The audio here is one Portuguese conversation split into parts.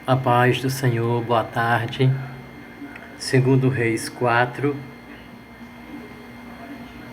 A paz do Senhor, boa tarde. Segundo Reis 4.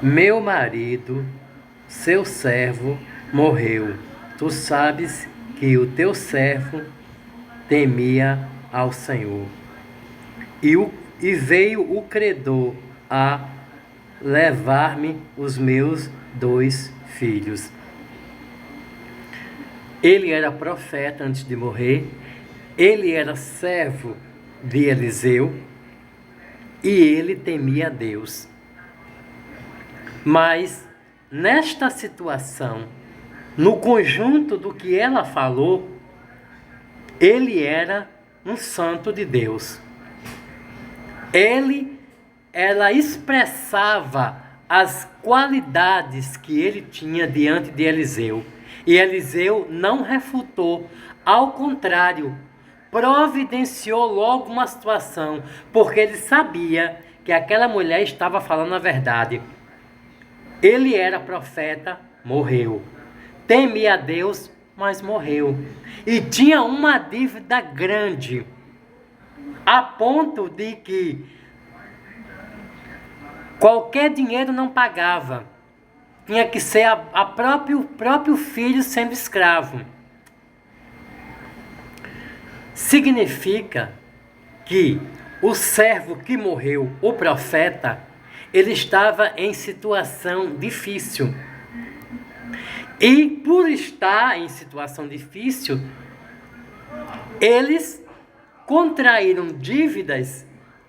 Meu marido, seu servo, morreu. Tu sabes que o teu servo temia ao Senhor. E veio o credor a levar-me os meus 2 filhos. Ele era profeta antes de morrer. Ele era servo de Eliseu e ele temia a Deus. Mas nesta situação, no conjunto do que ela falou, ele era um santo de Deus. Ela expressava as qualidades que ele tinha diante de Eliseu. E Eliseu não refutou, ao contrário, providenciou logo uma situação, porque ele sabia que aquela mulher estava falando a verdade. Ele era profeta, morreu. Temia a Deus, mas morreu. E tinha uma dívida grande, a ponto de que qualquer dinheiro não pagava. Tinha que ser o próprio filho sendo escravo. Significa que o servo que morreu, o profeta, ele estava em situação difícil. E por estar em situação difícil, eles contraíram dívidas.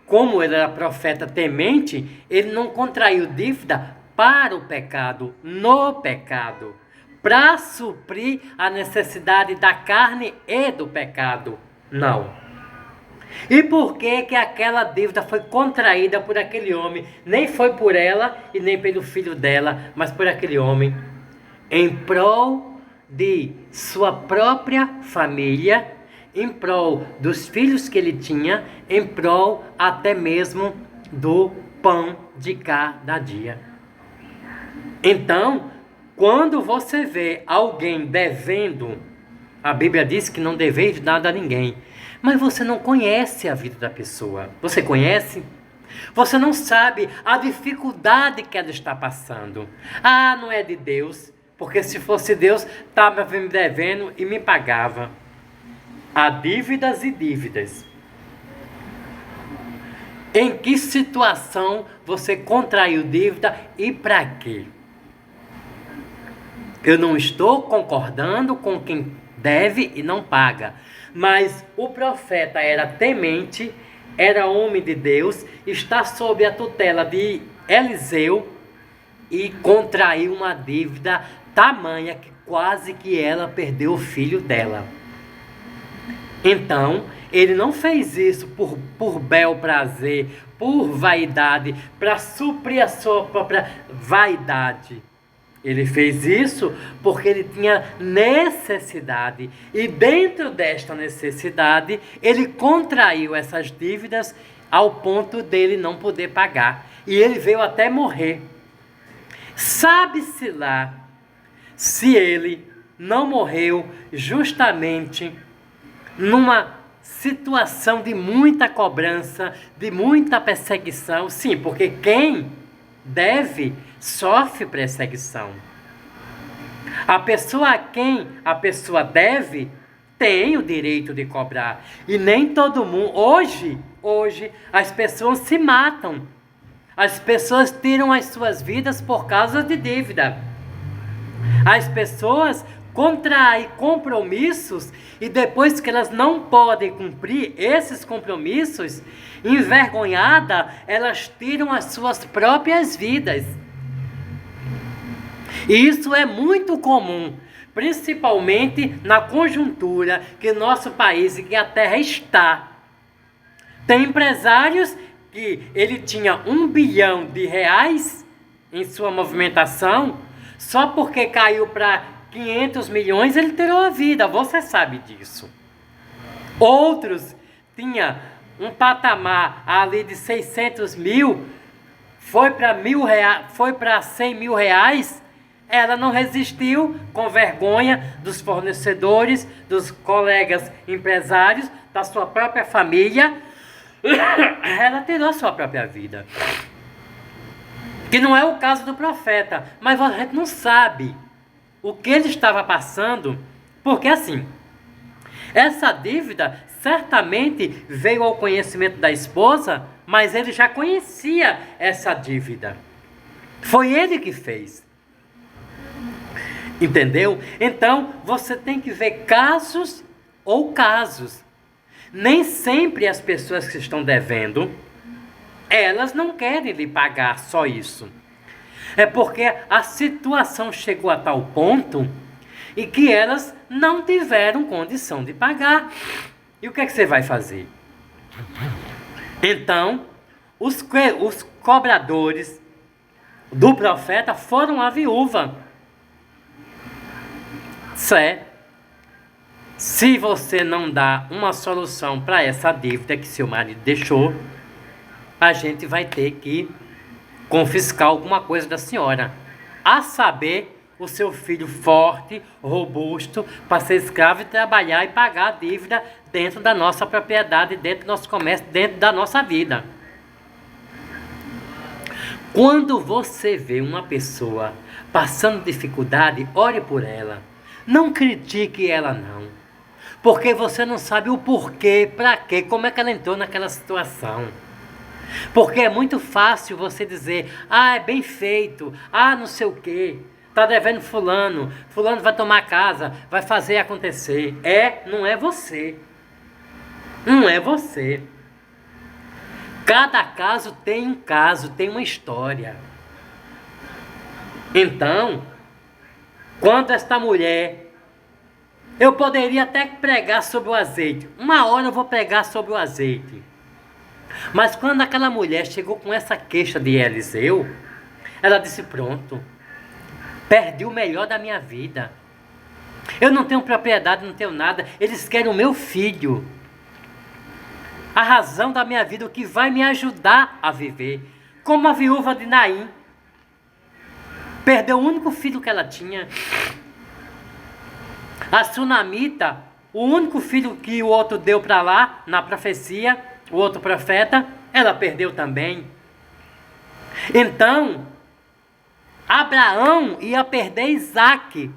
Como ele era profeta temente, ele não contraiu dívida para o pecado, no pecado, para suprir a necessidade da carne e do pecado. Não. E por que aquela dívida foi contraída por aquele homem? Nem foi por ela e nem pelo filho dela, mas por aquele homem, em prol de sua própria família, em prol dos filhos que ele tinha, em prol até mesmo do pão de cada dia. Então, quando você vê alguém devendo, a Bíblia diz que não deveis nada a ninguém, mas você não conhece a vida da pessoa. Você conhece? Você não sabe a dificuldade que ela está passando. Ah, não é de Deus, porque se fosse Deus, estava me devendo e me pagava. Há dívidas e dívidas. Em que situação você contraiu dívida e para quê? Eu não estou concordando com quem deve e não paga. Mas o profeta era temente, era homem de Deus, está sob a tutela de Eliseu e contraiu uma dívida tamanha que quase que ela perdeu o filho dela. Então, ele não fez isso por bel prazer, por vaidade, para suprir a sua própria vaidade. Ele fez isso porque ele tinha necessidade. E dentro desta necessidade, ele contraiu essas dívidas ao ponto dele não poder pagar. E ele veio até morrer. Sabe-se lá se ele não morreu justamente numa situação de muita cobrança, de muita perseguição. Sim, porque quem deve sofre perseguição. A pessoa a quem a pessoa deve tem o direito de cobrar. E nem todo mundo. Hoje as pessoas se matam. As pessoas tiram as suas vidas por causa de dívida. As pessoas contraem compromissos e depois que elas não podem cumprir esses compromissos, envergonhada, elas tiram as suas próprias vidas. E isso é muito comum, principalmente na conjuntura que nosso país e que a terra está. Tem empresários que ele tinha R$1 bilhão em sua movimentação, só porque caiu para 500 milhões ele tirou a vida, você sabe disso. Outros tinha um patamar ali de 600 mil, foi para 100 mil reais, Ela não resistiu, com vergonha dos fornecedores, dos colegas empresários, da sua própria família. Ela tirou a sua própria vida. Que não é o caso do profeta, mas a gente não sabe o que ele estava passando, porque assim, essa dívida certamente veio ao conhecimento da esposa, mas ele já conhecia essa dívida. Foi ele que fez. Entendeu? Então, você tem que ver casos ou casos. Nem sempre as pessoas que estão devendo, elas não querem lhe pagar só isso. É porque a situação chegou a tal ponto e que elas não tiveram condição de pagar. E o que é que você vai fazer? Então, os cobradores do profeta foram a viúva. Se você não dá uma solução para essa dívida que seu marido deixou, a gente vai ter que confiscar alguma coisa da senhora. A saber, o seu filho forte, robusto, para ser escravo e trabalhar e pagar a dívida dentro da nossa propriedade, dentro do nosso comércio, dentro da nossa vida. Quando você vê uma pessoa passando dificuldade, ore por ela. Não critique ela não. Porque você não sabe o porquê, para quê, como é que ela entrou naquela situação. Porque é muito fácil você dizer, é bem feito, não sei o quê, tá devendo fulano vai tomar casa, vai fazer acontecer. Não é você. Não é você. Cada caso tem um caso, tem uma história. Então, quando esta mulher, eu poderia até pregar sobre o azeite. Uma hora eu vou pregar sobre o azeite. Mas quando aquela mulher chegou com essa queixa de Eliseu, ela disse, pronto, perdi o melhor da minha vida. Eu não tenho propriedade, não tenho nada. Eles querem o meu filho. A razão da minha vida, o que vai me ajudar a viver. Como a viúva de Naim. Perdeu o único filho que ela tinha. A sunamita, o único filho que o outro deu para lá, na profecia, o outro profeta, ela perdeu também. Então, Abraão ia perder Isaac.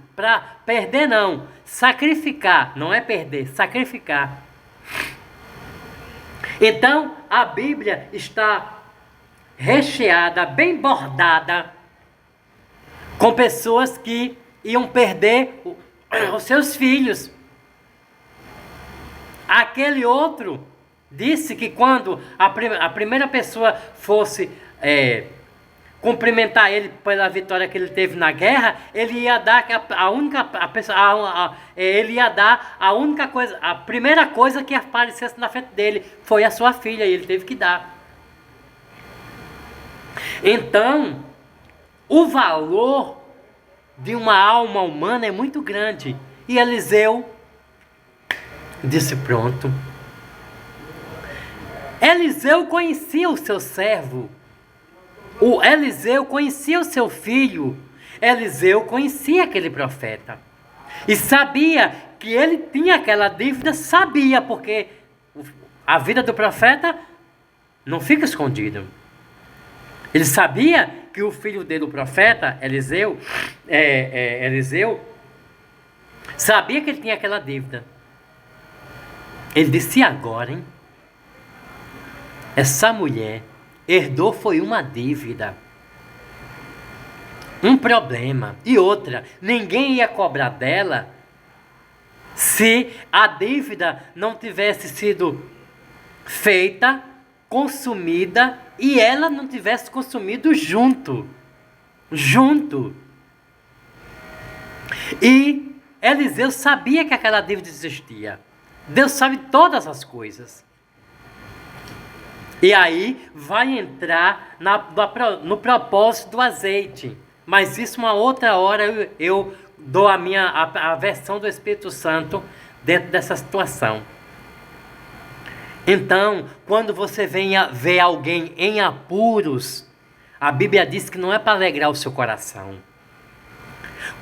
Sacrificar. Não é perder, sacrificar. Então, a Bíblia está recheada, bem bordada, com pessoas que iam perder os seus filhos. Aquele outro disse que quando a primeira pessoa fosse cumprimentar ele pela vitória que ele teve na guerra, ele ia dar a primeira coisa que aparecesse na frente dele foi a sua filha, e ele teve que dar. Então, o valor de uma alma humana é muito grande. E Eliseu disse, pronto. Eliseu conhecia o seu servo. O Eliseu conhecia o seu filho. Eliseu conhecia aquele profeta. E sabia que ele tinha aquela dívida, sabia, porque a vida do profeta não fica escondida. Ele sabia que o filho dele, o profeta, Eliseu, sabia que ele tinha aquela dívida. Ele disse, e agora, hein? Essa mulher herdou foi uma dívida, um problema. E outra, ninguém ia cobrar dela se a dívida não tivesse sido feita, consumida, e ela não tivesse consumido junto. E Eliseu sabia que aquela dívida existia. Deus sabe todas as coisas. E aí vai entrar no propósito do azeite. Mas isso uma outra hora eu dou a versão do Espírito Santo dentro dessa situação. Então, quando você ver alguém em apuros, a Bíblia diz que não é para alegrar o seu coração.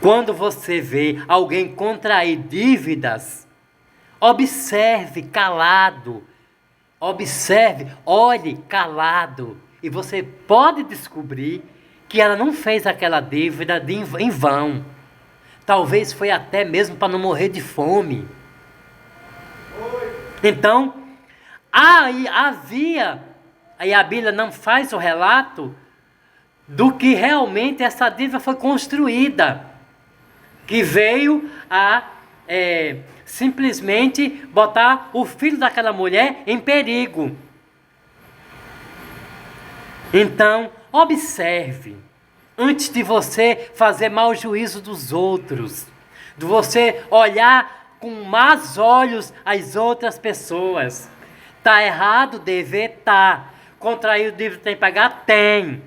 Quando você vê alguém contrair dívidas, observe calado. Observe, olhe calado. E você pode descobrir que ela não fez aquela dívida em vão. Talvez foi até mesmo para não morrer de fome. Então, aí a Bíblia não faz o relato do que realmente essa dívida foi construída, que veio a simplesmente botar o filho daquela mulher em perigo. Então, observe, antes de você fazer mau juízo dos outros, de você olhar com más olhos as outras pessoas. Tá errado dever? Tá. Contrair o dívida tem que pagar? Tem.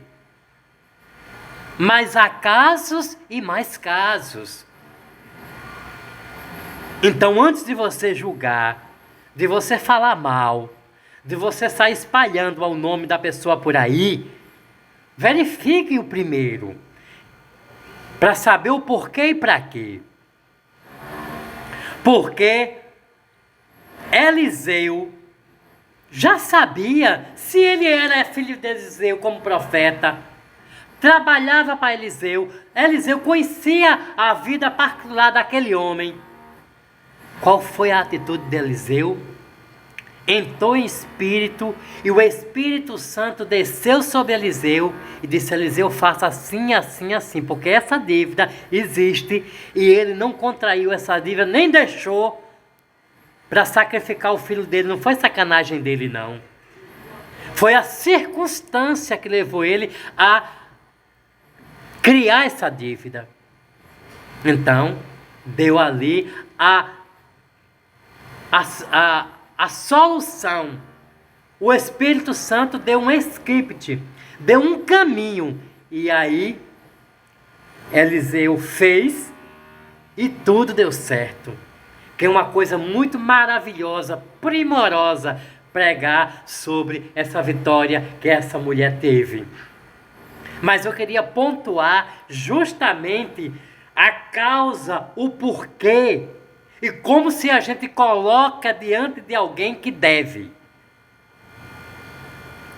Mas há casos e mais casos. Então, antes de você julgar, de você falar mal, de você sair espalhando o nome da pessoa por aí, verifique o primeiro, para saber o porquê e para quê. Porque Eliseu já sabia se ele era filho de Eliseu como profeta, trabalhava para Eliseu, Eliseu conhecia a vida particular daquele homem. Qual foi a atitude de Eliseu? Entrou em espírito e o Espírito Santo desceu sobre Eliseu e disse: Eliseu, faça assim, assim, assim, porque essa dívida existe e ele não contraiu essa dívida, nem deixou para sacrificar o filho dele. Não foi sacanagem dele, não. Foi a circunstância que levou ele a criar essa dívida. Então, deu ali a solução. O Espírito Santo deu um script, deu um caminho. E aí, Eliseu fez e tudo deu certo. Que é uma coisa muito maravilhosa, primorosa, pregar sobre essa vitória que essa mulher teve. Mas eu queria pontuar justamente a causa, o porquê. E como se a gente coloca diante de alguém que deve.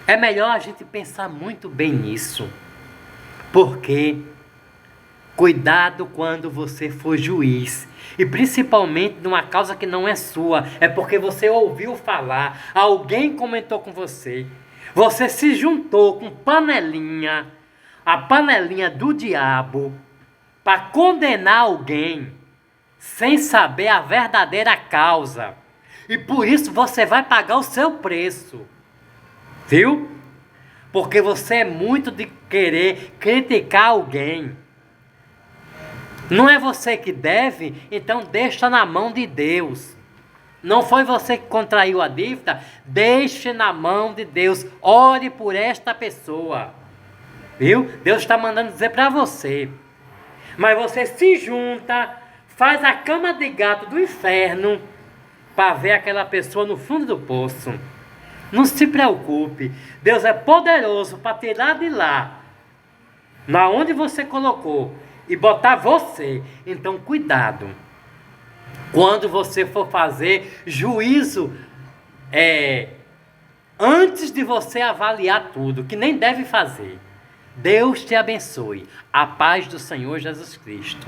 É melhor a gente pensar muito bem nisso. Porque cuidado quando você for juiz. E principalmente numa causa que não é sua. É porque você ouviu falar, alguém comentou com você. Você se juntou com panelinha, a panelinha do diabo, para condenar alguém sem saber a verdadeira causa. E por isso você vai pagar o seu preço. Viu? Porque você é muito de querer criticar alguém. Não é você que deve, então deixa na mão de Deus. Não foi você que contraiu a dívida? Deixe na mão de Deus. Ore por esta pessoa. Viu? Deus está mandando dizer para você. Mas você se junta, faz a cama de gato do inferno para ver aquela pessoa no fundo do poço. Não se preocupe. Deus é poderoso para tirar de lá, na onde você colocou, e botar você. Então cuidado. Quando você for fazer juízo, antes de você avaliar tudo, que nem deve fazer. Deus te abençoe. A paz do Senhor Jesus Cristo.